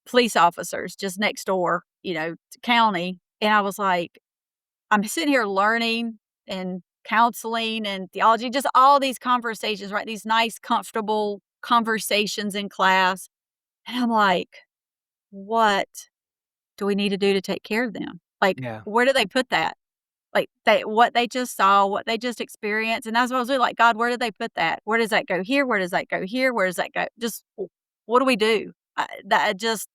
police officers just next door, to county. And I was like, I'm sitting here learning and counseling and theology, just all these conversations, right? These nice, comfortable conversations in class. And I'm like, what do we need to do to take care of them? Like, Yeah. where do they put that? Like, what they just saw, what they just experienced, and that's what I was really like, "God, where do they put that? Where does that go here? Where does that go here? Where does that go?" Just what do we do? That just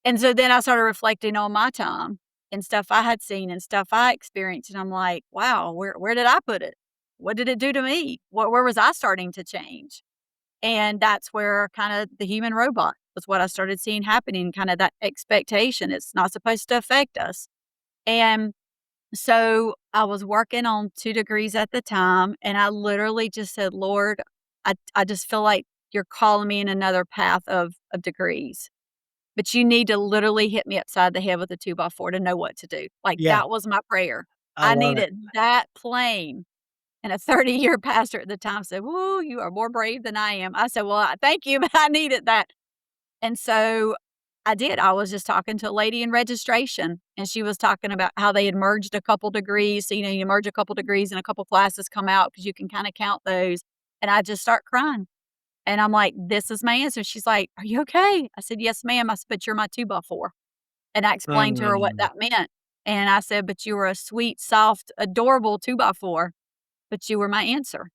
and so then I started reflecting on my time and stuff I had seen and stuff I experienced, and I'm like, "Wow, where did I put it? What did it do to me? Where was I starting to change?" And that's where kinda the human robot was what I started seeing happening, kinda that expectation. It's not supposed to affect us. And so I was working on 2 degrees at the time, and I literally just said, "Lord, I just feel like you're calling me in another path of degrees, but you need to literally hit me upside the head with a 2 by 4 to know what to do." Like, Yeah. that was my prayer. I I love need it. it that plain. And a 30-year pastor at the time said, "Woo, you are more brave than I am." I said, "Well, I thank you, but I needed that." And so I did. I was just talking to a lady in registration, and she was talking about how they had merged a couple degrees. So, you merge a couple degrees and a couple classes come out because you can kinda count those. And I just start crying. And I'm like, "This is my answer." She's like, "Are you okay?" I said, "Yes, ma'am." I said, "But you're my 2 by 4." And I explained to her what Mm. that meant. And I said, "But you were a sweet, soft, adorable 2 by 4, but you were my answer."